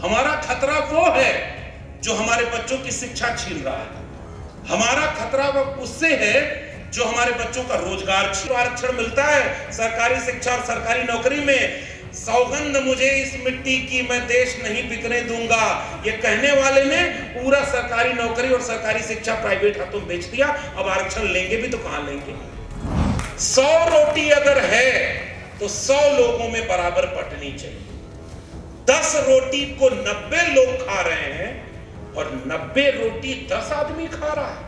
हमारा खतरा वो है जो हमारे बच्चों की शिक्षा छीन रहा है। हमारा खतरा वो उससे है जो हमारे बच्चों का रोजगार छीन। आरक्षण मिलता है सरकारी शिक्षा और सरकारी नौकरी में। सौगंध मुझे इस मिट्टी की, मैं देश नहीं बिकने दूंगा, ये कहने वाले ने पूरा सरकारी नौकरी और सरकारी शिक्षा प्राइवेट हाथों में बेच दिया। अब आरक्षण लेंगे भी तो कहां लेंगे? 100 रोटी अगर है तो 100 लोगों में बराबर बंटनी चाहिए। 10 रोटी को 90 लोग खा रहे हैं और 90 रोटी 10 आदमी खा रहा है।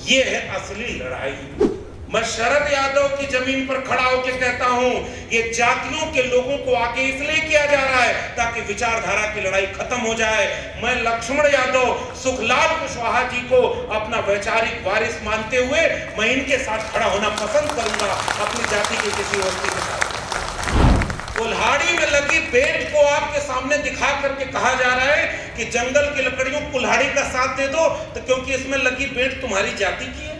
यह है असली लड़ाई। मैं शरद यादव की जमीन पर खड़ा होकर कहता हूं, ये जातियों के लोगों को आगे इसलिए किया जा रहा है ताकि विचारधारा की लड़ाई खत्म हो जाए। मैं लक्ष्मण यादव, सुखलाल कुशवाहा जी को अपना वैचारिक वारिस मानते हुए मैं इनके साथ खड़ा होना पसंद करूंगा, अपनी जाति के किसी व्यक्ति के साथ। कुल्हाड़ी में लगी बेंट को आपके सामने दिखा करके कहा जा रहा है कि जंगल की लकड़ियों कुल्हाड़ी का साथ दे दो, तो क्योंकि इसमें लगी बेंट तुम्हारी जाति की है।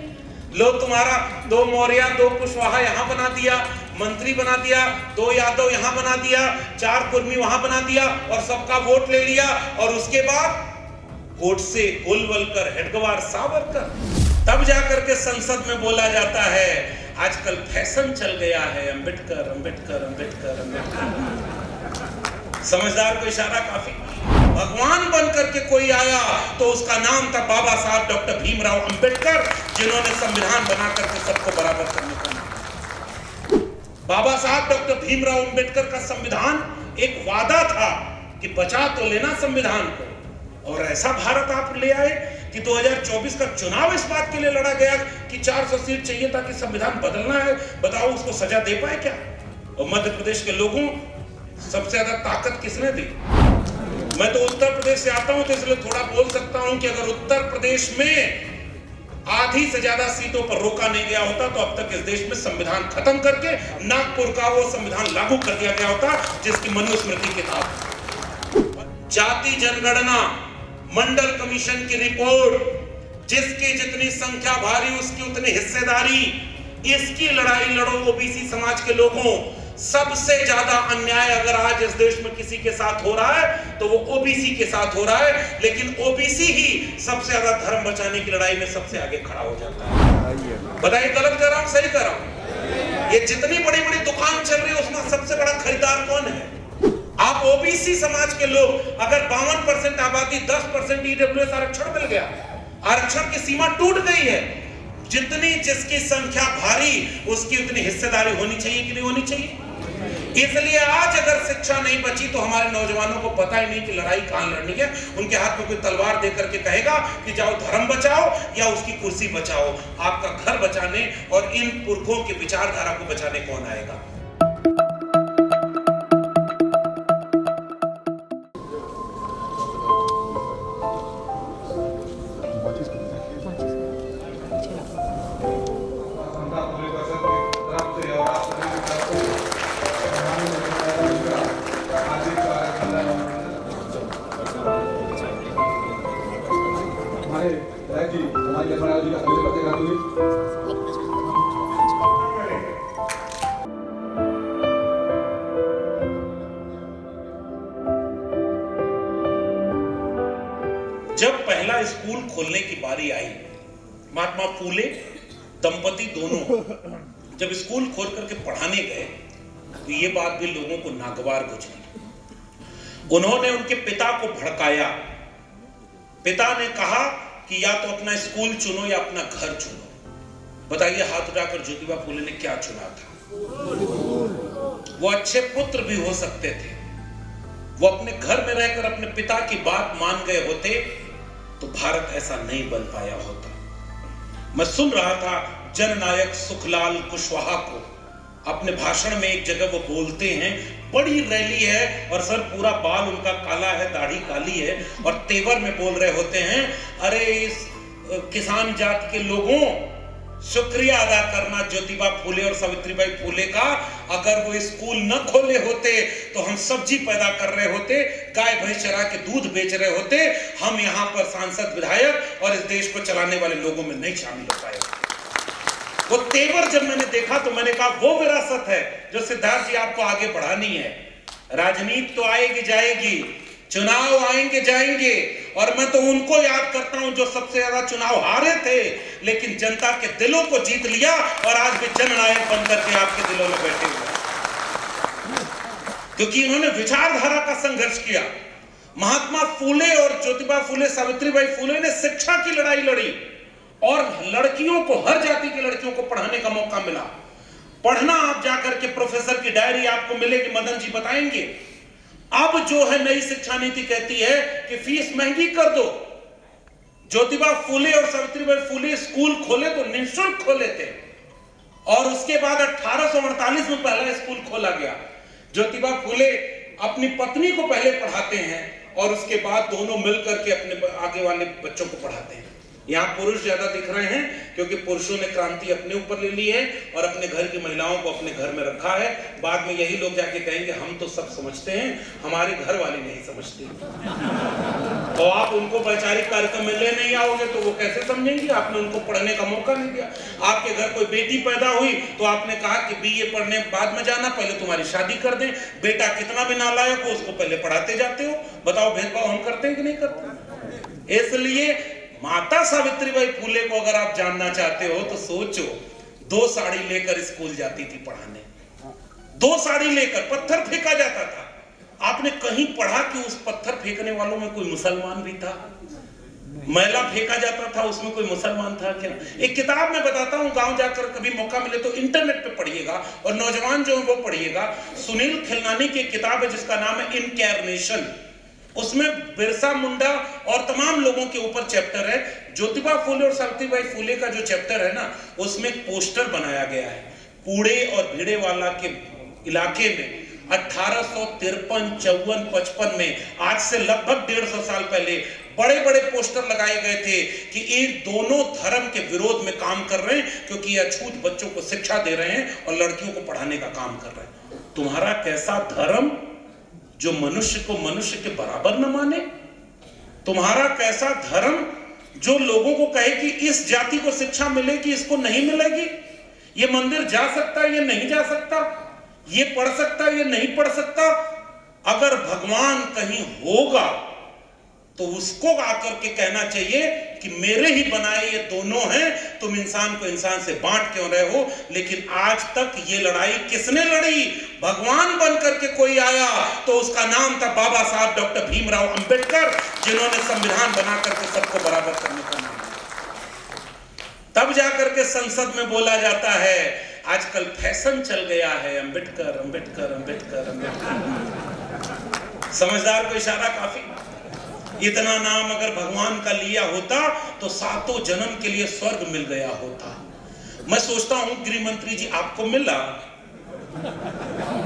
लो तुम्हारा 2 मौर्य 2 कुशवाहा यहां बना दिया, मंत्री बना दिया, 2 यादव यहां बना दिया, 4 कुर्मी वहां बना दिया और सबका वोट ले लिया। और उसके बाद गोडसे, गोलवलकर, हेडगेवार, सावरकर, तब जाकर के संसद में बोला जाता है। आजकल फैशन चल गया है अंबेडकर अंबेडकर अंबेडकर अंबेडकर। समझदार को इशारा काफी। भगवान बनकर के कोई आया तो उसका नाम था बाबा साहब डॉक्टर भीमराव अंबेडकर, जिन्होंने संविधान बना करके सबको बराबर करने का नाम। बाबा साहब डॉक्टर भीमराव अंबेडकर का संविधान एक वादा था कि बचा तो लेना संविधान को, और ऐसा भारत आप ले आए कि 2024 का चुनाव इस बात के लिए लड़ा गया कि 400 सीट चाहिए ताकि संविधान बदलना है। बताओ उसको सजा दे पाए क्या? और मध्य प्रदेश के लोगों सबसे ज्यादा ताकत किसने दी? मैं तो उत्तर प्रदेश से आता हूं तो इसलिए थोड़ा बोल सकता हूं कि अगर उत्तर प्रदेश में आधी से ज्यादा सीटों पर रोका नहीं गया होता तो अब तक इस देश में संविधान खत्म करके नागपुर का वो संविधान लागू कर दिया गया होता जिसकी मनुस्मृति किताब। जाति जनगणना मंडल कमीशन की रिपोर्ट, जिसकी जितनी संख्या भारी उसकी उतनी हिस्सेदारी। इसकी लड़ाई लड़ो ओबीसी समाज के लोगों। सबसे ज्यादा अन्याय अगर आज इस देश में किसी के साथ हो रहा है तो वो ओबीसी के साथ हो रहा है, लेकिन ओबीसी ही सबसे ज्यादा धर्म बचाने की लड़ाई में सबसे आगे खड़ा हो जाता है। बताइए गलत कर रहा हूं सही कर रहा हूं? ये जितनी बड़ी बड़ी दुकान चल रही है उसमें सबसे बड़ा खरीदार कौन है? आप ओबीसी समाज के लोग। अगर 52% आबादी 10% ईडब्ल्यूएस आरक्षण मिल गया, आरक्षण की सीमा टूट गई है। जितनी जिसकी संख्या भारी उसकी उतनी हिस्सेदारी होनी चाहिए कि नहीं होनी चाहिए? इसलिए आज अगर शिक्षा नहीं बची तो हमारे नौजवानों को पता ही नहीं कि लड़ाई कहां लड़नी है। उनके हाथ में कोई तलवार देकर के कहेगा कि जाओ धर्म बचाओ या उसकी कुर्सी बचाओ। आपका घर बचाने और इन पुरखों की विचारधारा को बचाने कौन आएगा? जब पहला स्कूल खोलने की बारी आई, महात्मा फूले दंपति दोनों जब स्कूल खोल करके पढ़ाने गए तो ये बात भी लोगों को नागवार गुजरी। उन्होंने उनके पिता को भड़काया। पिता ने कहा कि या तो अपना स्कूल चुनो या अपना घर चुनो। बताइए हाथ उठाकर ज्योतिबा फूले ने क्या चुना था? वो अच्छे पुत्र भी हो सकते थे। वो अपने घर में रहकर अपने पिता की बात मान गए होते तो भारत ऐसा नहीं बन पाया होता। मैं सुन रहा था जननायक सुखलाल कुशवाहा को, अपने भाषण में एक जगह वो बोलते हैं, बड़ी रैली है और सर पूरा बाल उनका काला है, दाढ़ी काली है और तेवर में बोल रहे होते हैं, अरे इस किसान जात के लोगों शुक्रिया अदा करना ज्योतिबा फूले और सावित्रीबाई फूले का। अगर वो स्कूल न खोले होते तो हम सब्जी पैदा कर रहे होते, गाय भैंस चरा के दूध बेच रहे होते, हम यहाँ पर सांसद विधायक और इस देश को चलाने वाले लोगों में नहीं शामिल हो पाए। वो तेवर जब मैंने देखा तो मैंने कहा वो विरासत है जो सिद्धार्थ जी आपको आगे बढ़ानी है। राजनीति तो आएगी जाएगी, चुनाव आएंगे जाएंगे, और मैं तो उनको याद करता हूं जो सबसे ज्यादा चुनाव हारे थे लेकिन जनता के दिलों को जीत लिया और आज भी जननायक बनकर के आपके दिलों में बैठे हुए, क्योंकि इन्होंने विचारधारा का संघर्ष किया। महात्मा फूले और ज्योतिबा फूले, सावित्रीबाई फूले ने शिक्षा की लड़ाई लड़ी और लड़कियों को, हर जाति की लड़कियों को पढ़ाने का मौका मिला। पढ़ना, आप जाकर के प्रोफेसर की डायरी आपको मिलेगी, मदन जी बताएंगे। अब जो है नई शिक्षा नीति कहती है कि फीस महंगी कर दो। ज्योतिबा फूले और सावित्रीबाई फूले स्कूल खोले तो निःशुल्क खोले थे, और उसके बाद 1848 में पहला स्कूल खोला गया। ज्योतिबा फूले अपनी पत्नी को पहले पढ़ाते हैं और उसके बाद दोनों मिलकर के अपने आगे वाले बच्चों को पढ़ाते हैं। यहाँ पुरुष ज्यादा दिख रहे हैं क्योंकि पुरुषों ने क्रांति अपने ऊपर ले ली है और अपने घर की महिलाओं को अपने घर में रखा है। बाद में यही लोग जाके कहेंगे हम तो सब समझते हैं, हमारे घर वाले नहीं समझते। तो आप उनको वैचारिक कार्यक्रम में ले नहीं आओगे तो वो कैसे समझेंगे? आपने उनको पढ़ने का मौका नहीं दिया। आपके घर कोई बेटी पैदा हुई तो आपने कहा कि BA पढ़ने बाद में जाना, पहले तुम्हारी शादी कर दें। बेटा कितना भी नालायक हो उसको पहले पढ़ाते जाते हो। बताओ भेदभाव हम करते हैं कि नहीं करते? इसलिए माता सावित्रीबाई फूले को अगर आप जानना चाहते हो तो सोचो, 2 साड़ी लेकर स्कूल जाती थी पढ़ाने, 2 साड़ी लेकर। पत्थर फेंका जाता था। आपने कहीं पढ़ा कि उस पत्थर फेंकने वालों में कोई मुसलमान भी था? मैला फेंका जाता था, उसमें कोई मुसलमान था क्या? एक किताब में बताता हूं, गांव जाकर कभी मौका मिले तो इंटरनेट पे पढ़िएगा और नौजवान जो है वो पढ़िएगा। सुनील खिलनानी की एक किताब है जिसका नाम है इनकैर्नेशन। उसमें बिरसा मुंडा और तमाम लोगों के ऊपर चैप्टर है। ज्योतिबा फूले और सावित्रीबाई फूले का जो चैप्टर है ना, उसमें एक पोस्टर बनाया गया है पूड़े और भिड़ेवाला के इलाके में 1853, 54, 55 में, आज से लगभग 150 साल पहले बड़े बड़े पोस्टर लगाए गए थे कि ये दोनों धर्म के विरोध में काम कर रहे हैं, क्योंकि ये अछूत बच्चों को शिक्षा दे रहे हैं और लड़कियों को पढ़ाने का काम कर रहे हैं। तुम्हारा कैसा धर्म जो मनुष्य को मनुष्य के बराबर न माने? तुम्हारा कैसा धर्म जो लोगों को कहे कि इस जाति को शिक्षा मिलेगी, इसको नहीं मिलेगी? ये मंदिर जा सकता है, ये नहीं जा सकता? ये पढ़ सकता है, ये नहीं पढ़ सकता? अगर भगवान कहीं होगा तो उसको आकर के कहना चाहिए कि मेरे ही बनाए ये दोनों हैं, तुम इंसान को इंसान से बांट क्यों रहे हो? लेकिन आज तक ये लड़ाई किसने लड़ी? भगवान बनकर के कोई आया तो उसका नाम था बाबा साहब डॉक्टर भीमराव अंबेडकर, जिन्होंने संविधान बना करके सबको बराबर करने का नाम। तब जाकर के संसद में बोला जाता है, आजकल फैशन चल गया है अंबेडकर अंबेडकर अंबेडकर अंबेडकर। समझदार को इशारा काफी। इतना नाम अगर भगवान का लिया होता तो 7 जन्म के लिए स्वर्ग मिल गया होता। मैं सोचता हूं गृह मंत्री जी, आपको मिला?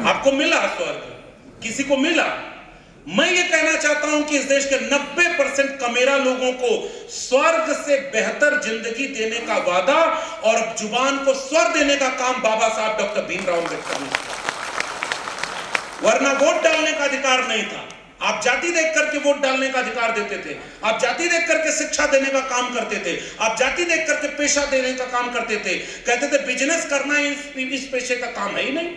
आपको मिला स्वर्ग? किसी को मिला? मैं ये कहना चाहता हूं कि इस देश के 90% कमेरा लोगों को स्वर्ग से बेहतर जिंदगी देने का वादा और जुबान को स्वर देने का काम बाबा साहब डॉक्टर भीमराव अम्बेडकर ने किया। वरना वोट डालने का अधिकार नहीं था। आप जाति देख करके वोट डालने का अधिकार देते थे, आप जाति देख करके शिक्षा देने का काम करते थे, आप जाति देख करके पेशा देने का काम करते थे। कहते थे बिजनेस करना इस पेशे का काम है ही नहीं।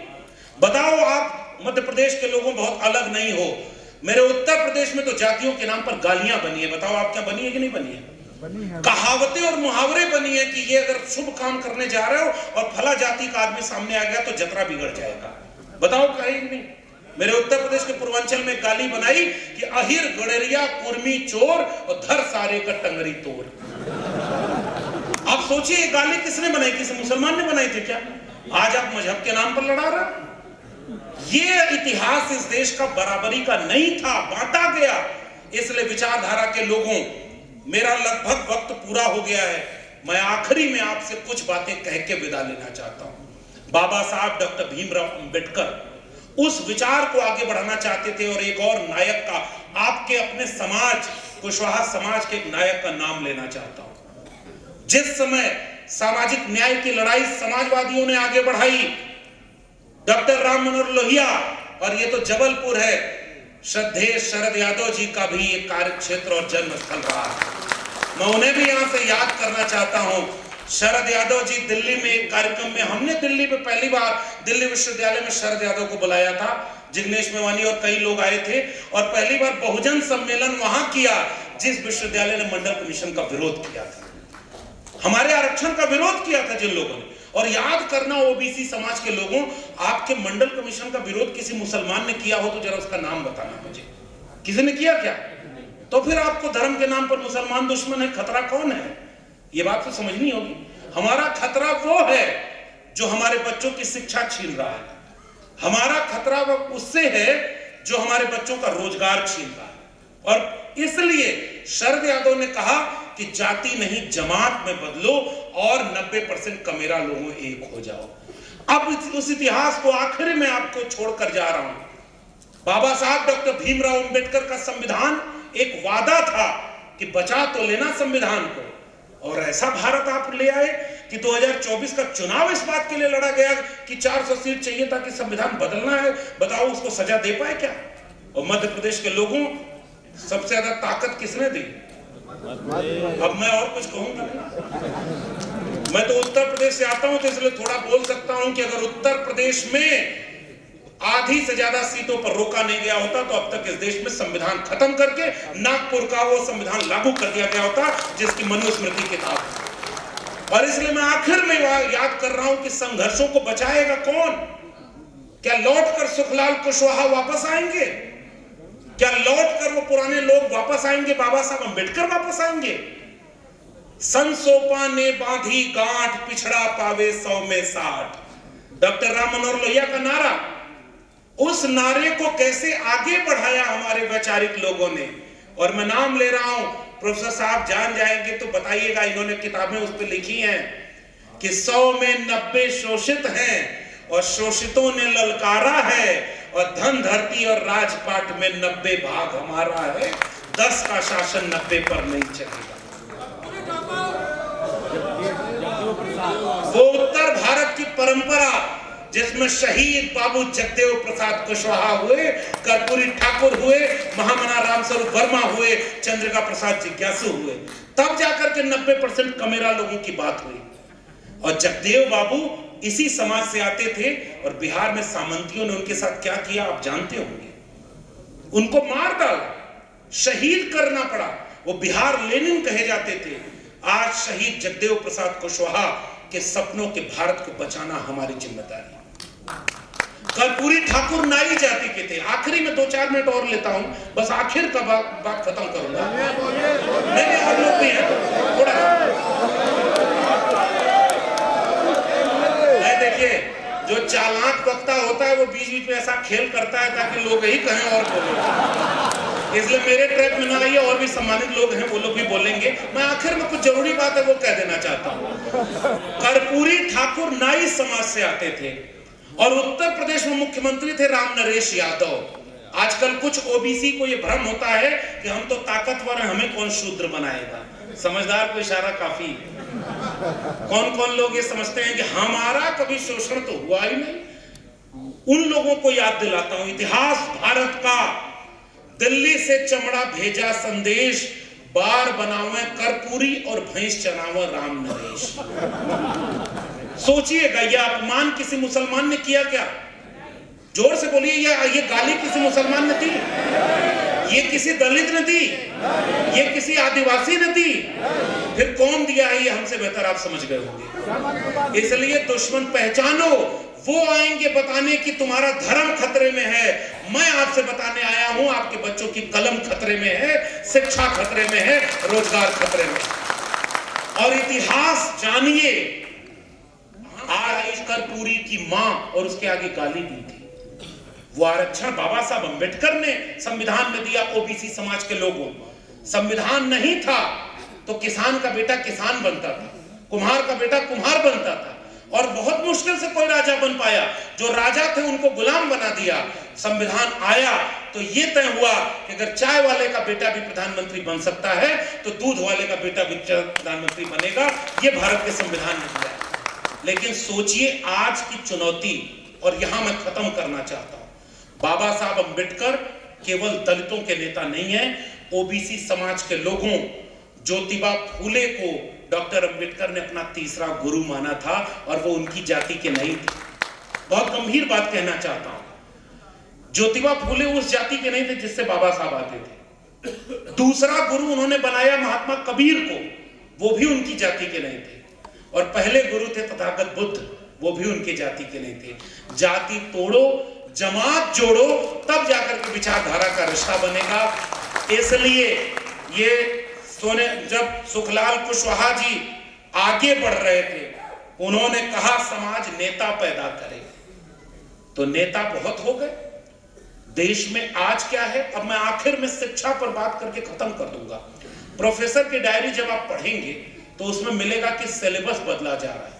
बताओ, आप मध्य प्रदेश के लोगों बहुत अलग नहीं हो। मेरे उत्तर प्रदेश में तो जातियों के नाम पर गालियां बनी है। बताओ आप क्या बनी है कि नहीं बनी है? कहावतें और मुहावरे बनी है कि ये अगर शुभ काम करने जा रहे हो और फला जाति का आदमी सामने आ गया तो जतरा बिगड़ जाएगा। बताओ कहीं नहीं। मेरे उत्तर प्रदेश के पूर्वांचल में गाली बनाई कि अहिर गड़ेरिया कुर्मी चोर और धर सारे का टंगरी तोड़। आप सोचिए ये गाली किसने बनाई? किसी मुसलमान ने बनाई थी क्या? आज आप मजहब के नाम पर लड़ा रहे। ये इतिहास इस देश का बराबरी का नहीं था, बांटा गया। इसलिए विचारधारा के लोगों, मेरा लगभग वक्त पूरा हो गया है। मैं आखिरी में आपसे कुछ बातें कह के विदा लेना चाहता हूं। बाबा साहब डॉक्टर भीमराव अंबेडकर उस विचार को आगे बढ़ाना चाहते थे और एक और नायक का, आपके अपने समाज, कुशवाहा समाज के एक नायक का नाम लेना चाहता हूं। जिस समय सामाजिक न्याय की लड़ाई समाजवादियों ने आगे बढ़ाई, डॉक्टर राम मनोहर लोहिया, और ये तो जबलपुर है, श्रद्धेय शरद यादव जी का भी एक कार्य क्षेत्र और जन्म स्थल रहा है। मैं उन्हें भी यहां से याद करना चाहता हूं। शरद यादव जी दिल्ली में एक कार्यक्रम में, हमने दिल्ली में पहली बार दिल्ली विश्वविद्यालय में शरद यादव को बुलाया था। जिग्नेश मेवानी और कई लोग आए थे और पहली बार बहुजन सम्मेलन वहां किया जिस विश्वविद्यालय ने मंडल कमीशन का विरोध किया था, हमारे आरक्षण का विरोध किया था जिन लोगों ने। और याद करना ओबीसी समाज के लोगों, आपके मंडल कमीशन का विरोध किसी मुसलमान ने किया हो तो जरा उसका नाम बताना मुझे, किसी ने किया क्या? तो फिर आपको धर्म के नाम पर मुसलमान दुश्मन है, खतरा कौन है? ये बात तो समझनी होगी। हमारा खतरा वो है जो हमारे बच्चों की शिक्षा छीन रहा है, हमारा खतरा वो उससे है जो हमारे बच्चों का रोजगार छीन रहा है। और इसलिए शरद यादव ने कहा कि जाति नहीं जमात में बदलो और 90% कमेरा लोगों एक हो जाओ। अब उस इतिहास को आखिर में आपको छोड़कर जा रहा हूं। बाबा साहब डॉक्टर भीमराव अंबेडकर का संविधान एक वादा था कि बचा तो लेना संविधान को, और ऐसा भारत आप ले आए कि 2024 का चुनाव इस बात के लिए लड़ा गया कि 400 सीट चाहिए ताकि संविधान बदलना है। बताओ उसको सजा दे पाए क्या? और मध्य प्रदेश के लोगों सबसे ज्यादा ताकत किसने दी? अब मैं और कुछ कहूंगा नहीं। मैं तो उत्तर प्रदेश से आता हूं तो इसलिए थोड़ा बोल सकता हूं कि अगर उत्तर प्रदेश में आधी से ज्यादा सीटों पर रोका नहीं गया होता तो अब तक इस देश में संविधान खत्म करके नागपुर का वो संविधान लागू कर दिया गया होता जिसकी मनुस्मृति किताब है। और इसलिए मैं आखिर में याद कर रहा हूं कि संघर्षों को बचाएगा कौन? क्या लौटकर सुखलाल कुशवाहा वापस आएंगे? क्या लौटकर वो पुराने लोग वापस आएंगे? बाबा साहब अंबेडकर वापस आएंगे? संसोपा ने बांधी गांठ, पिछड़ा पावे 100 में 60, डॉक्टर राम मनोहर लोहिया का नारा, उस नारे को कैसे आगे बढ़ाया हमारे वैचारिक लोगों ने। और मैं नाम ले रहा हूं, प्रोफेसर साहब जान जाएंगे तो बताइएगा, इन्होंने किताबें उस पर लिखी हैं कि 100 में 90 शोषित हैं और शोषितों ने ललकारा है, और धन धरती और राजपाट में 90 भाग हमारा है, 10 का शासन 90 पर नहीं चलेगा। वो उत्तर भारत की परंपरा जिसमें शहीद बाबू जगदेव प्रसाद कुशवाहा हुए, कर्पूरी ठाकुर हुए, महामना रामस्वरूप वर्मा हुए, चंद्रिका प्रसाद जिज्ञासु हुए, तब जाकर के 90% कमेरा लोगों की बात हुई। और जगदेव बाबू इसी समाज से आते थे और बिहार में सामंतियों ने उनके साथ क्या किया आप जानते होंगे। उनको मार डाला, शहीद करना पड़ा। वो बिहार लेनिन कहे जाते थे। आज शहीद जगदेव प्रसाद कुशवाहा के सपनों के भारत को बचाना हमारी जिम्मेदारी। कर्पूरी ठाकुर नाई जाति के थे। आखिरी में 2-4 मिनट और लेता हूं, बस आखिर का बात खत्म करूंगा। नहीं और लोग भी हैं थोड़ा। देखिए, जो चालाक वक्ता होता है वो बीच बीच में ऐसा खेल करता है ताकि लोग ही कहें और बोले, इसलिए मेरे ट्रैक में ना आइए। और भी सम्मानित लोग हैं, वो लोग भी बोलेंगे। मैं आखिर में कुछ जरूरी बात है वो कह देना चाहता हूं। कर्पूरी ठाकुर नाई समाज से आते थे और उत्तर प्रदेश में मुख्यमंत्री थे राम नरेश यादव। आजकल कुछ ओबीसी को यह भ्रम होता है कि हम तो ताकतवर हैं, हमें कौन शूद्र बनाएगा। समझदार को इशारा काफी। कौन कौन लोग ये समझते हैं कि हमारा कभी शोषण तो हुआ ही नहीं। उन लोगों को याद दिलाता हूं, इतिहास भारत का, दिल्ली से चमड़ा भेजा संदेश, बार बनावे कर्पूरी और भैंस चरावे राम नरेश। सोचिएगा, यह अपमान किसी मुसलमान ने किया क्या? जोर से बोलिए, ये गाली किसी मुसलमान ने दी? ये किसी दलित ने दी? ये किसी आदिवासी ने दी? फिर कौन दिया है ये हमसे बेहतर आप समझ गए होंगे। इसलिए दुश्मन पहचानो, वो आएंगे बताने कि तुम्हारा धर्म खतरे में है। मैं आपसे बताने आया हूं आपके बच्चों की कलम खतरे में है, शिक्षा खतरे में है, रोजगार खतरे में है। और इतिहास जानिए, आज कर्पूरी की मां और उसके आगे गाली दी थी। वो आरक्षण बाबा साहब अंबेडकर ने संविधान में दिया ओबीसी समाज के लोगों। संविधान नहीं था तो किसान का बेटा किसान बनता था, कुम्हार का बेटा कुम्हार बनता था, और बहुत मुश्किल से कोई राजा बन पाया। जो राजा थे उनको गुलाम बना दिया। संविधान आया तो ये तय हुआ कि अगर चाय वाले का बेटा भी प्रधानमंत्री बन सकता है तो दूध वाले का बेटा भी प्रधानमंत्री बनेगा। ये भारत के संविधान ने दिया। लेकिन सोचिए आज की चुनौती, और यहां मैं खत्म करना चाहता हूं, बाबा साहब अंबेडकर केवल दलितों के नेता नहीं है, ओबीसी समाज के लोगों, ज्योतिबा फूले को डॉक्टर अंबेडकर ने अपना तीसरा गुरु माना था और वो उनकी जाति के नहीं थे। बहुत गंभीर बात कहना चाहता हूं, ज्योतिबा फूले उस जाति के नहीं थे जिससे बाबा साहब आते थे। दूसरा गुरु उन्होंने बनाया महात्मा कबीर को, वो भी उनकी जाति के नहीं थे। और पहले गुरु थे तथागत बुद्ध, वो भी उनके जाति के नहीं थे। जाति तोड़ो, जमात जोड़ो, तब जाकर के विचारधारा का रिश्ता बनेगा। इसलिए ये जब सुखलाल कुशवाहा जी आगे बढ़ रहे थे, उन्होंने कहा समाज नेता पैदा करे, तो नेता बहुत हो गए। देश में आज क्या है, अब मैं आखिर में शिक्षा पर बात करके खत्म कर दूंगा। प्रोफेसर की डायरी जब आप पढ़ेंगे तो उसमें मिलेगा कि सिलेबस बदला जा रहा है,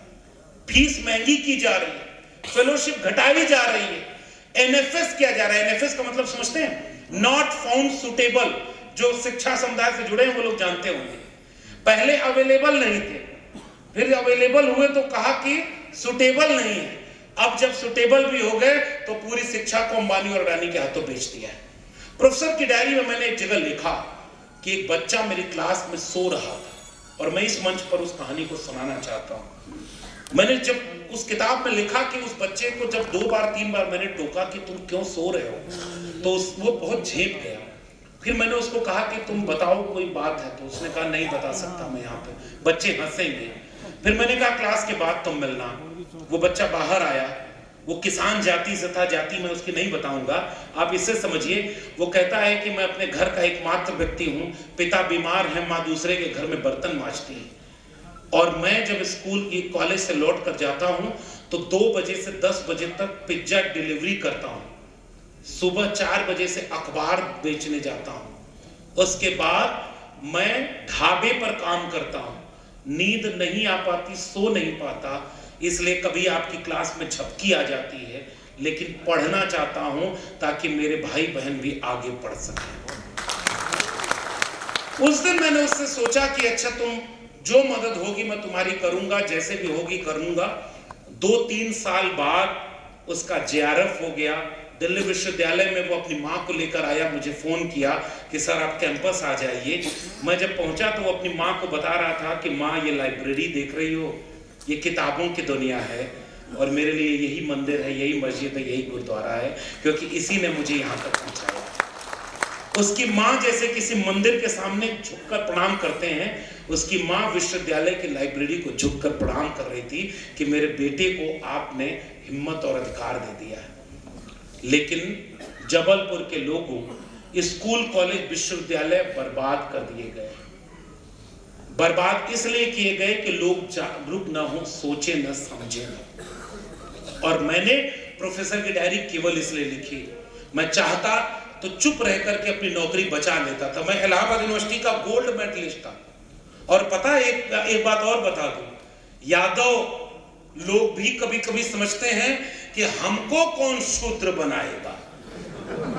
फीस महंगी की जा रही है, फेलोशिप घटाई जा रही है, एनएफएस किया जा रहा है। एनएफएस का मतलब समझते हैं, नॉट फाउंड सुटेबल। जो शिक्षा समुदाय से जुड़े हैं वो लोग जानते होंगे। पहले अवेलेबल नहीं थे, फिर अवेलेबल हुए तो कहा कि सुटेबल नहीं है। अब जब सुटेबल भी हो गए तो पूरी शिक्षा को अंबानी और अडानी के हाथों बेच दिया है। प्रोफेसर की डायरी में मैंने एक जगह लिखा कि एक बच्चा मेरी क्लास में सो रहा था और मैं इस मंच पर उस कहानी को सुनाना चाहता हूं। मैंने जब उस किताब में लिखा कि उस बच्चे को जब 2 बार 3 बार मैंने टोका कि तुम क्यों सो रहे हो, तो वो बहुत झेप गया। फिर मैंने उसको कहा कि तुम बताओ कोई बात है, तो उसने कहा नहीं बता सकता मैं यहाँ पे, बच्चे हंसेंगे। फिर मैंने कहा क्लास के बाद तुम मिलना। वो बच्चा बाहर आया, वो किसान जाति से था, जाति मैं उसकी नहीं बताऊंगा, आप इससे समझिए। वो कहता है कि मैं अपने घर का एकमात्र व्यक्ति हूँ, पिता बीमार है, माँ दूसरे के घर में बर्तन मांजती है, और मैं जब स्कूल की कॉलेज से लौट कर जाता हूँ तो 2 बजे से 10 बजे तक पिज्जा डिलीवरी करता हूँ, सुबह 4 बजे से अखबार बेचने जाता हूँ, उसके बाद मैं ढाबे पर काम करता हूँ, नींद नहीं आ पाती, सो नहीं पाता, इसलिए कभी आपकी क्लास में झपकी आ जाती है, लेकिन पढ़ना चाहता हूं ताकि मेरे भाई बहन भी आगे पढ़ सकें। उस दिन मैंने उससे सोचा कि अच्छा तुम जो मदद होगी मैं तुम्हारी करूंगा, जैसे भी होगी करूंगा। 2-3 साल बाद उसका जेआरएफ हो गया। दिल्ली विश्वविद्यालय में वो अपनी माँ को लेकर आया, मुझे फोन किया कि सर आप कैंपस आ जाइए। मैं जब पहुंचा तो वो अपनी माँ को बता रहा था कि माँ ये लाइब्रेरी देख रही हो, ये किताबों की दुनिया है, और मेरे लिए यही मंदिर है, यही मस्जिद है, यही गुरुद्वारा है, क्योंकि इसी ने मुझे यहाँ तक पहुँचाया। उसकी माँ जैसे किसी मंदिर के सामने झुककर प्रणाम करते हैं, उसकी माँ विश्वविद्यालय की लाइब्रेरी को झुककर प्रणाम कर रही थी कि मेरे बेटे को आपने हिम्मत और अधिकार दे दिया है। लेकिन जबलपुर के लोगों, स्कूल कॉलेज विश्वविद्यालय बर्बाद कर दिए गए। बर्बाद इसलिए किए गए कि लोग जागरूक ना हो, सोचे न समझे न। और मैंने प्रोफेसर की डायरी केवल इसलिए लिखी, मैं चाहता तो चुप रह करके अपनी नौकरी बचा लेता था। मैं इलाहाबाद यूनिवर्सिटी का गोल्ड मेडलिस्ट था। और पता है एक बात और बता दूं, यादव लोग भी कभी कभी समझते हैं कि हमको कौन शूद्र बनाएगा,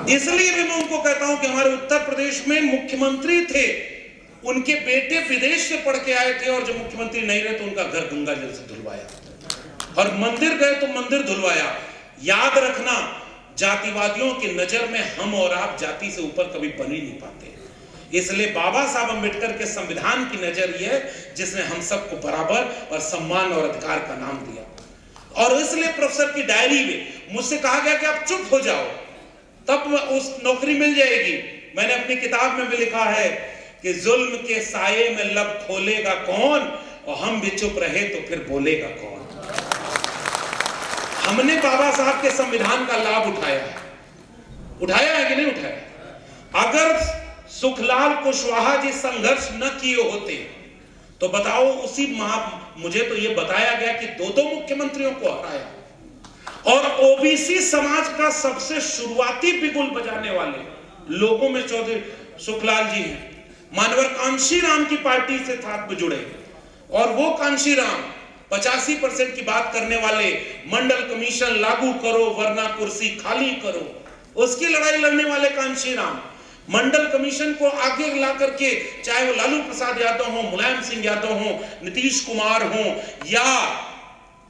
इसलिए भी मैं उनको कहता हूं कि हमारे उत्तर प्रदेश में मुख्यमंत्री थे, उनके बेटे विदेश से पढ़ के आए थे, और जब मुख्यमंत्री नहीं रहे तो उनका घर गंगा जल से धुलवाया, और मंदिर गए तो मंदिर धुलवाया। याद रखना, जातिवादियों की नजर में हम और आप जाति से ऊपर कभी बन ही नहीं पाते। इसलिए बाबा साहब अम्बेडकर के संविधान की नजर यह है जिसने हम सबको बराबर और सम्मान और अधिकार का नाम दिया। और इसलिए प्रोफेसर की डायरी में मुझसे कहा गया कि आप चुप हो जाओ, तब उस नौकरी मिल जाएगी। मैंने अपनी किताब में भी लिखा है कि जुल्म के साये में लब खोलेगा कौन, और हम भी चुप रहे तो फिर बोलेगा कौन। हमने बाबा साहब के संविधान का लाभ उठाया है कि नहीं उठाया? अगर सुखलाल कुशवाहा जी संघर्ष न किए होते तो बताओ, उसी मुझे तो ये बताया गया कि 2 मुख्यमंत्रियों को हराया, और ओबीसी समाज का सबसे शुरुआती बिगुल बजाने वाले लोगों में चौधरी सुखलाल जी हैं। मानवर कांशीराम की पार्टी से साथ में जुड़े, और वो कांशीराम 85% की बात करने वाले, मंडल कमीशन लागू करो वरना कुर्सी खाली करो, उसकी लड़ाई लड़ने वाले कांशीराम, मंडल कमीशन को आगे ला करके, चाहे वो लालू प्रसाद यादव हो, मुलायम सिंह यादव हो, नीतीश कुमार हो, या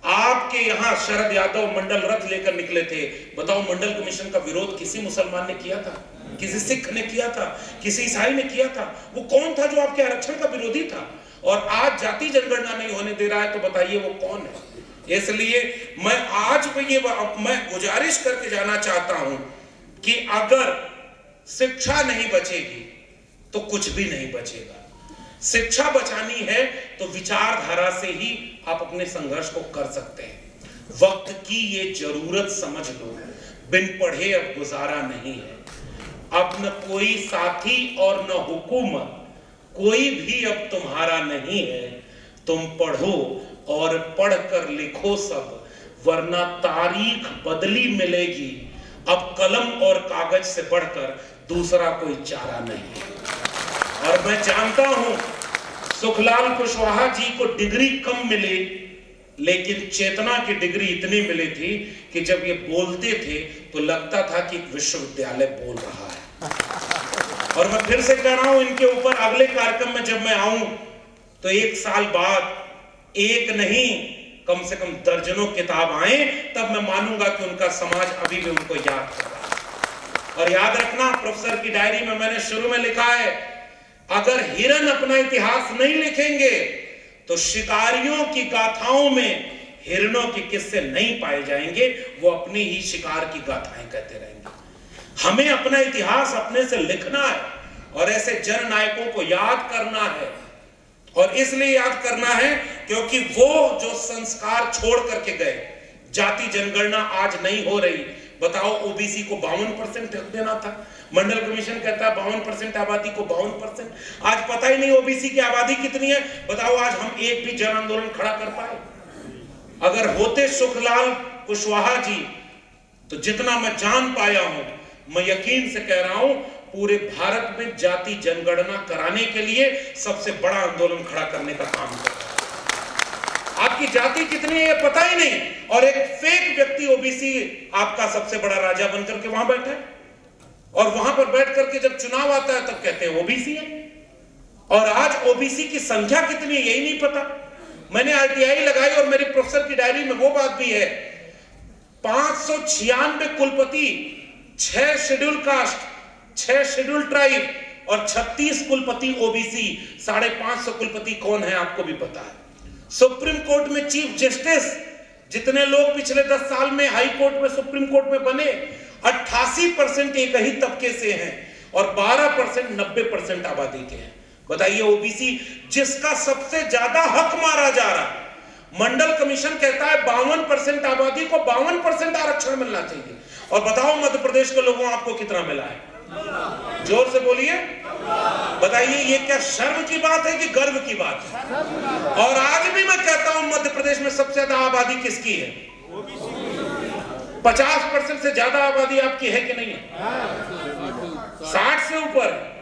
आपके यहां शरद यादव मंडल रथ लेकर निकले थे। बताओ, मंडल कमीशन का विरोध किसी मुसलमान ने किया था? किसी सिख ने किया था? किसी ईसाई ने किया था? वो कौन था जो आपके आरक्षण का विरोधी था? और आज जाति जनगणना नहीं होने दे रहा है, तो बताइए वो कौन है? इसलिए मैं आज मैं गुजारिश करके जाना चाहता हूं कि अगर शिक्षा नहीं बचेगी तो कुछ भी नहीं बचेगा। शिक्षा बचानी है तो विचारधारा से ही आप अपने संघर्ष को कर सकते हैं। वक्त की ये जरूरत समझ लो, बिन पढ़े अब गुजारा नहीं है। अब न कोई साथी और न हुकूमत, कोई भी अब तुम्हारा नहीं है। तुम पढ़ो और पढ़कर लिखो सब, वरना तारीख बदली मिलेगी। अब कलम और कागज से बढ़कर दूसरा कोई चारा नहीं। और मैं जानता हूं सुखलाल कुशवाहा जी को डिग्री कम मिली, लेकिन चेतना की डिग्री इतनी मिली थी कि जब ये बोलते थे तो लगता था कि विश्वविद्यालय बोल रहा है। और मैं फिर से कह रहा हूं, इनके ऊपर अगले कार्यक्रम में जब मैं आऊं तो 1 साल बाद एक नहीं कम से कम दर्जनों किताब आए, तब मैं मानूंगा कि उनका समाज अभी भी उनको याद कर रहा है। और याद रखना, प्रोफेसर की डायरी में मैंने शुरू में लिखा है, अगर हिरन अपना इतिहास नहीं लिखेंगे तो शिकारियों की गाथाओं में हिरणों के किस्से नहीं पाए जाएंगे, वो अपनी ही शिकार की गाथाएं कहते रहेंगे। हमें अपना इतिहास अपने से लिखना है और ऐसे जननायकों को याद करना है। और इसलिए याद करना है क्योंकि वो जो संस्कार छोड़ करके गए, जाति जनगणना आज नहीं हो रही। बताओ, ओबीसी को 52% देना था, मंडल कमीशन कहता है 52% आबादी को 52%। आज पता ही नहीं ओबीसी की आबादी कितनी है। बताओ, आज हम एक भी जन आंदोलन खड़ा कर पाए? अगर होते सुखलाल कुशवाहा जी तो जितना मैं जान पाया हूं, मैं यकीन से कह रहा हूं, पूरे भारत में जाति जनगणना कराने के लिए सबसे बड़ा आंदोलन खड़ा करने का काम कर रहा है। आपकी जाति कितनी है ये पता ही नहीं, और एक फेक व्यक्ति ओबीसी आपका सबसे बड़ा राजा बनकर के वहां बैठा है, और वहां पर बैठ करके जब चुनाव आता है तब कहते हैं ओबीसी है। और आज ओबीसी की संख्या कितनी है यही नहीं पता। मैंने आरटीआई लगाई और मेरी प्रोफेसर की डायरी में वो बात भी है, 596 कुलपति, 6 शेड्यूल कास्ट, 6 शेड्यूल ट्राइब और 36 कुलपति ओबीसी। 550 कुलपति कौन है आपको भी पता है। सुप्रीम कोर्ट में चीफ जस्टिस जितने लोग पिछले 10 साल में हाई कोर्ट में, सुप्रीम कोर्ट में बने, 88% एक ही तबके से हैं और 12% 90% आबादी के हैं। बताइए, ओबीसी जिसका सबसे ज्यादा हक मारा जा रहा है। मंडल कमीशन कहता है 52% आबादी को 52% आरक्षण मिलना चाहिए। और बताओ मध्य प्रदेश के लोगों आपको कितना मिला है? जोर से बोलिए, बताइए, ये क्या शर्म की बात है कि गर्व की बात है? और आज भी मैं कहता हूं मध्य प्रदेश में सबसे ज्यादा आबादी किसकी है? 50% से ज्यादा आबादी आपकी है कि नहीं है? 60 से ऊपर।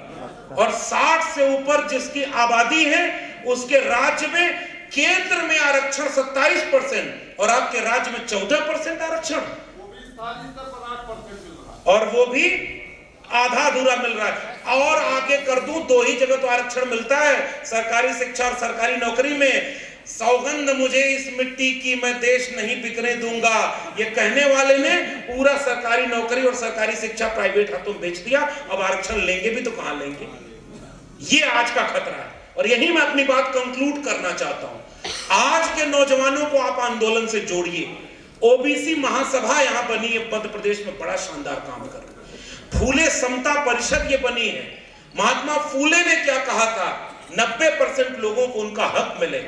और 60 से ऊपर जिसकी आबादी है उसके राज्य में केंद्र में आरक्षण 27% और आपके राज्य में 14% आरक्षण, और वो भी आधा अधूरा मिल रहा है। और आगे कर दूं, 2 ही जगह तो आरक्षण मिलता है, सरकारी शिक्षा और सरकारी नौकरी में। सौगंध मुझे इस मिट्टी की, मैं देश नहीं बिकने दूंगा, ये कहने वाले ने पूरा सरकारी नौकरी और सरकारी शिक्षा प्राइवेट हाथों में बेच दिया। अब आरक्षण लेंगे भी तो कहां लेंगे? ये आज का खतरा है। और यही मैं अपनी बात कंक्लूड करना चाहता हूं। आज के नौजवानों को आप आंदोलन से जोड़िए। ओबीसी महासभा यहां बनी है मध्य प्रदेश में, बड़ा शानदार काम कर रही है। फूले समता परिषद ये बनी है। महात्मा फूले ने क्या कहा था? 90% लोगों को उनका हक मिले।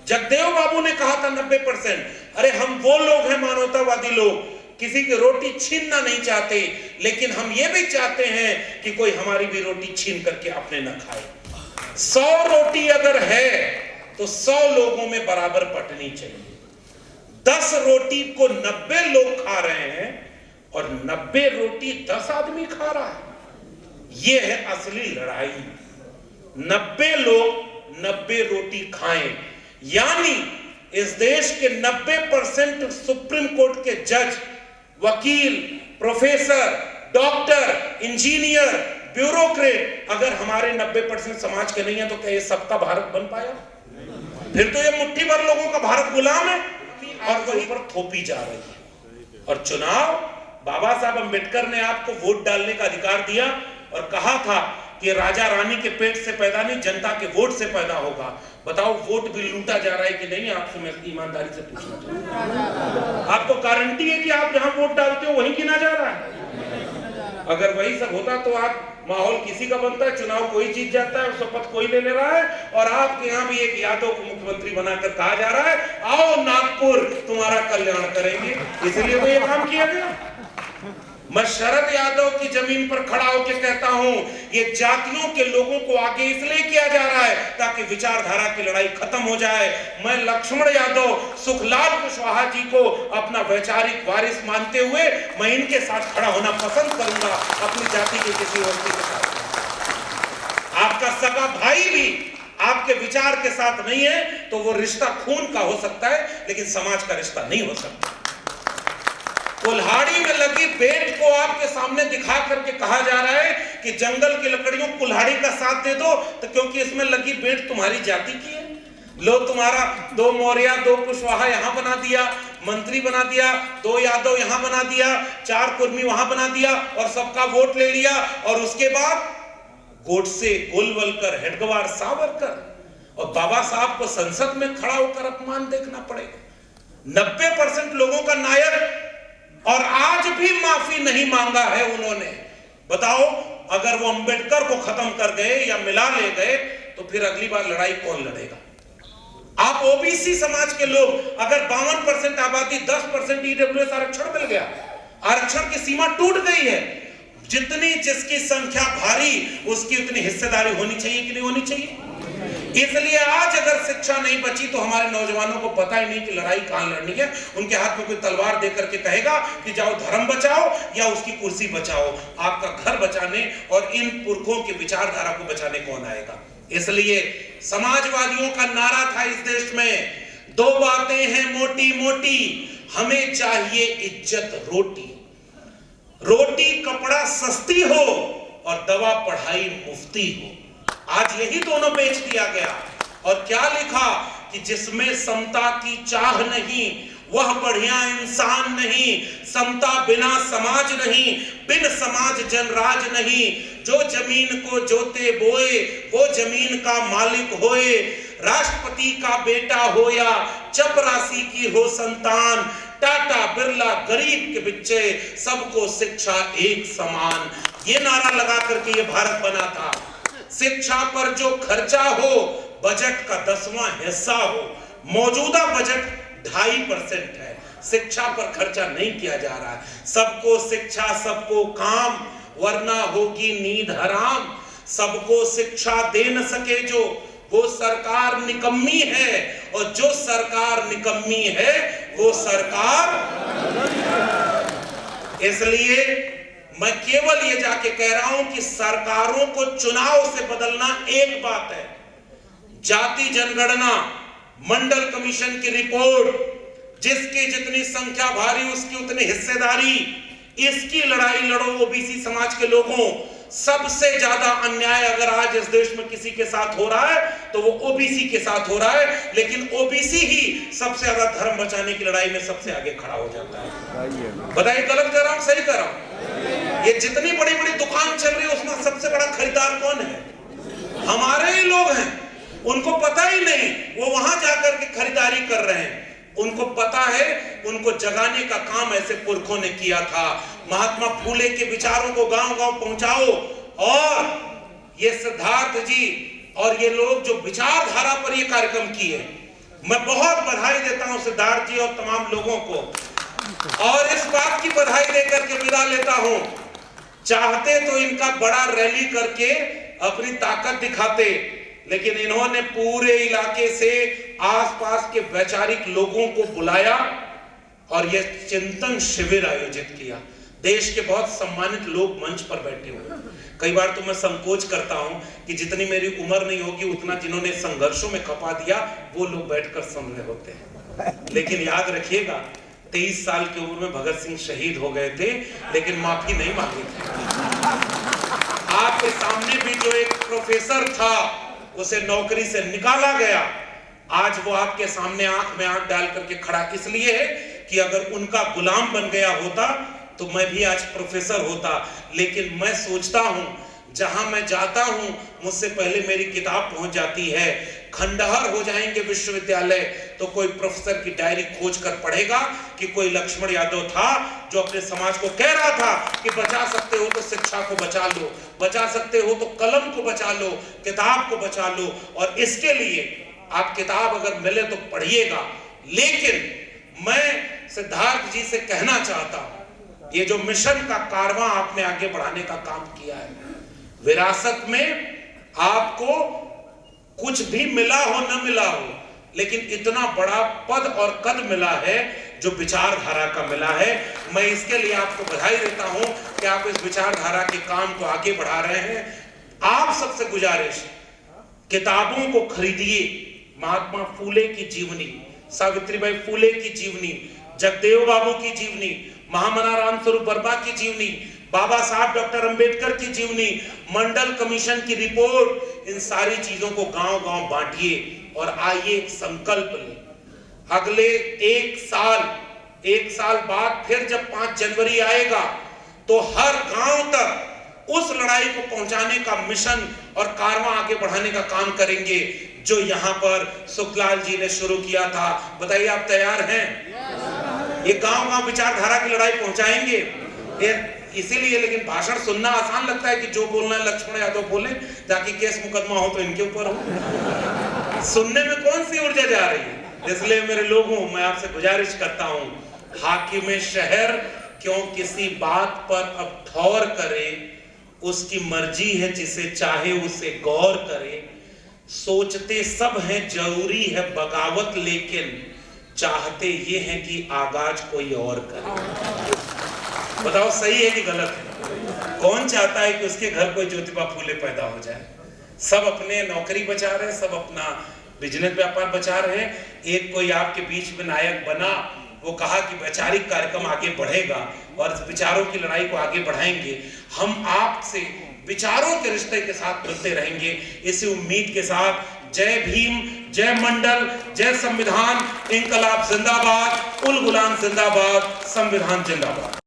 जगदेव बाबू ने कहा था 90%। अरे हम वो लोग हैं, मानवतावादी लोग, किसी की रोटी छीनना नहीं चाहते, लेकिन हम ये भी चाहते हैं कि कोई हमारी भी रोटी छीन करके अपने न खाए। 100 रोटी अगर है तो 100 लोगों में बराबर बंटनी चाहिए। 10 रोटी को 90 लोग खा रहे हैं और 90 रोटी 10 आदमी खा रहा है। यह है असली लड़ाई। 90 लोग 90 रोटी खाएं, यानी इस देश के 90% सुप्रीम कोर्ट के जज, वकील, प्रोफेसर, डॉक्टर, इंजीनियर, ब्यूरोक्रेट अगर हमारे 90% समाज के नहीं है तो क्या ये सबका भारत बन पाया? फिर तो ये मुट्ठी भर लोगों का भारत गुलाम है और वहीं पर थोपी जा रही है। और चुनाव, बाबा साहब अम्बेडकर ने आपको वोट डालने का अधिकार दिया और कहा था कि राजा रानी के पेट से पैदा नहीं, जनता के वोट से पैदा होगा। बताओ, वोट भी लूटा जा रहा है कि नहीं? आपसे मैं ईमानदारी से पूछना चाहता हूं। आपको गारंटी है कि आप जहां वोट डालते हो वहीं गिना जा रहा है? अगर वही सब होता तो आप माहौल किसी का बनता है, चुनाव कोई जीत जाता है, शपथ कोई ले रहा है, और आपके यहाँ भी एक यादव को मुख्यमंत्री बनाकर कहा जा रहा है आओ नागपुर तुम्हारा कल्याण करेंगे, इसलिए वो ये काम किया गया। मैं शरद यादव की जमीन पर खड़ा होकर कहता हूं ये जातियों के लोगों को आगे इसलिए किया जा रहा है ताकि विचारधारा की लड़ाई खत्म हो जाए। मैं लक्ष्मण यादव सुखलाल कुशवाहा जी को अपना वैचारिक वारिस मानते हुए मैं इनके साथ खड़ा होना पसंद करूंगा, अपनी जाति के किसी व्यक्ति के साथ। आपका सगा भाई भी आपके विचार के साथ नहीं है तो वो रिश्ता खून का हो सकता है, लेकिन समाज का रिश्ता नहीं हो सकता। कुल्हाड़ी में लगी बेंट को आपके सामने दिखा करके कहा जा रहा है कि जंगल की लकड़ियों कुल्हाड़ी का साथ दे दो, तो क्योंकि इसमें लगी बेंट तुम्हारी जाति की है। लो तुम्हारा 2 मौर्य 2 कुशवाहा यहां बना दिया, मंत्री बना दिया, 2 यादव यहां बना दिया, 4 कुर्मी वहां बना दिया और सबका वोट ले लिया, और उसके बाद गोडसे, गोलवलकर, हेडगेवार, सावरकर और बाबा साहब को संसद में खड़ा होकर अपमान देखना पड़ेगा। 90% लोगों का नायक, और आज भी माफी नहीं मांगा है उन्होंने। बताओ अगर वो अंबेडकर को खत्म कर गए या मिला ले गए तो फिर अगली बार लड़ाई कौन लड़ेगा? आप ओबीसी समाज के लोग, अगर 52% आबादी 10% ईडब्ल्यूएस आरक्षण मिल गया, आरक्षण की सीमा टूट गई है, जितनी जिसकी संख्या भारी उसकी उतनी हिस्सेदारी होनी चाहिए कि नहीं होनी चाहिए? इसलिए आज अगर शिक्षा नहीं बची तो हमारे नौजवानों को पता ही नहीं कि लड़ाई कहां लड़नी है। उनके हाथ में कोई तलवार देकर के कहेगा कि जाओ धर्म बचाओ या उसकी कुर्सी बचाओ, आपका घर बचाने और इन पुरखों की विचारधारा को बचाने कौन आएगा? इसलिए समाजवादियों का नारा था इस देश में, 2 बातें हैं मोटी मोटी, हमें चाहिए इज्जत रोटी, रोटी कपड़ा सस्ती हो और दवा पढ़ाई मुफ्ती हो। आज यही दोनों बेच दिया गया। और क्या लिखा कि जिसमें समता की चाह नहीं वह बढ़िया इंसान नहीं, समता बिना समाज नहीं, बिन समाज जनराज नहीं, जो जमीन को जोते बोए वो जमीन का मालिक होए, राष्ट्रपति का बेटा हो या चपरासी की हो संतान, टाटा बिरला गरीब के बच्चे, सबको शिक्षा एक समान। ये नारा लगा करके ये भारत बना था। शिक्षा पर जो खर्चा हो बजट का 10वां हिस्सा हो, मौजूदा बजट 2.5% है, शिक्षा पर खर्चा नहीं किया जा रहा है। सबको शिक्षा सबको काम वरना होगी नींद हराम, सबको शिक्षा दे न सके जो वो सरकार निकम्मी है, और जो सरकार निकम्मी है वो सरकार। इसलिए मैं केवल ये जाके कह रहा हूं कि सरकारों को चुनाव से बदलना एक बात है, जाति जनगणना, मंडल कमीशन की रिपोर्ट, जिसकी जितनी संख्या भारी उसकी उतनी हिस्सेदारी, इसकी लड़ाई लड़ो ओबीसी समाज के लोगों। सबसे ज्यादा अन्याय अगर आज इस देश में किसी के साथ हो रहा है तो वो ओबीसी के साथ हो रहा है, लेकिन ओबीसी ही सबसे ज्यादा धर्म बचाने की लड़ाई में सबसे आगे खड़ा हो जाता है। बताइए गलत कर रहा हूं सही कर रहा हूं? ये जितनी बड़ी बड़ी दुकान चल रही है उसमें सबसे बड़ा खरीदार कौन है? हमारे ही लोग हैं। उनको पता ही नहीं, वो वहां जाकर के खरीदारी कर रहे हैं। उनको पता है, उनको जगाने का काम ऐसे पुरखों ने किया था। महात्मा फूले के विचारों को गांव-गांव पहुंचाओ, और ये सिद्धार्थ जी और ये लोग जो विचारधारा पर ये कार्यक्रम किए, मैं बहुत बधाई देता हूं सिद्धार्थ जी और तमाम लोगों को, और इस बात की बधाई देकर के विदा लेता हूं। चाहते तो इनका बड़ा रैली करके अपनी ताकत दिखाते, लेकिन इन्होंने पूरे इलाके से आसपास के वैचारिक लोगों को बुलाया और यह चिंतन शिविर आयोजित किया। देश के बहुत सम्मानित लोग मंच पर बैठे हुए। कई बार तो मैं संकोच करता हूं कि जितनी मेरी उम्र नहीं होगी उतना जिन्होंने संघर्षों में खपा दिया वो लोग बैठकर सुन रहे होते हैं। लेकिन याद रखिएगा 23 साल की उम्र में भगत सिंह शहीद हो गए थे, लेकिन माफी नहीं मांगी थी। आपके सामने भी जो एक प्रोफेसर था उसे नौकरी से निकाला गया, आज वो आपके सामने आंख में आंख डाल करके खड़ा इसलिए है कि अगर उनका गुलाम बन गया होता तो मैं भी आज प्रोफेसर होता। लेकिन मैं सोचता हूं जहां मैं जाता हूं मुझसे पहले मेरी किताब पहुंच जाती है। खंडहर हो जाएंगे विश्वविद्यालय तो कोई प्रोफेसर की डायरी खोज कर पढ़ेगा कि कोई लक्ष्मण यादव था जो अपने समाज को कह रहा था कि बचा सकते हो तो शिक्षा को बचा लो, बचा सकते हो तो कलम को बचा लो, किताब को बचा लो। और इसके लिए आप किताब अगर मिले तो पढ़िएगा। लेकिन मैं सिद्धार्थ जी से कहना चाहता हूं, ये जो मिशन का कारवां आपने आगे बढ़ाने का काम किया है, विरासत में आपको कुछ भी मिला हो न मिला हो, लेकिन इतना बड़ा पद और कद मिला है जो विचारधारा का मिला है। मैं इसके लिए आपको बधाई देता हूं कि आप इस विचारधारा के काम को आगे बढ़ा रहे हैं। आप सबसे गुजारिश, किताबों को खरीदिए। महात्मा फूले की जीवनी, सावित्रीबाई फूले की जीवनी, जगदेव बाबू की जीवनी, महामना रामस्वरूप वर्मा की जीवनी, बाबा साहब डॉक्टर अंबेडकर की जीवनी, मंडल कमीशन की रिपोर्ट, इन सारी चीजों को गांव-गांव बांटिए और आइए एक संकल्प लें। अगले एक साल बाद फिर जब 5 जनवरी आएगा तो हर गांव तक उस लड़ाई को पहुंचाने का मिशन और कारवां आगे बढ़ाने का काम करेंगे जो यहां पर सुखलाल जी ने शुरू किया था। बताइए, आप तैयार हैं? ये गांव-गांव विचारधारा की लड़ाई पहुंचाएंगे। इसीलिए लेकिन भाषण सुनना आसान लगता है कि जो बोलना है लक्ष्मण यादव बोले, जाके केस मुकदमा हो तो इनके ऊपर हो। सुनने में कौन सी ऊर्जा जा रही है? इसलिए मेरे लोगों, मैं आपसे गुजारिश करता हूं, हाकिम शहर क्यों किसी बात पर अब ठौर करे, उसकी मर्जी है, जिसे चाहे उसे गौर करे। सोचते सब हैं जरूरी है बगावत, लेकिन चाहते ये हैं कि आगाज कोई और करे। बताओ सही है कि गलत है? कौन चाहता है कि उसके घर कोई ज्योतिबा फूले पैदा हो जाए? सब अपने नौकरी बचा रहे हैं, सब अपना बिजनेस व्यापार बचा रहे हैं। एक कोई आपके बीच में नायक बना, वो कहा कि वैचारिक कार्यक्रम आगे बढ़ेगा और विचारों की लड़ाई को आगे बढ़ाएंगे। हम आपसे विचारों के रिश्ते के साथ मिलते रहेंगे, इसी उम्मीद के साथ जय भीम, जय मंडल, जय संविधान, इंकलाब जिंदाबाद, उल गुलाम जिंदाबाद, संविधान जिंदाबाद।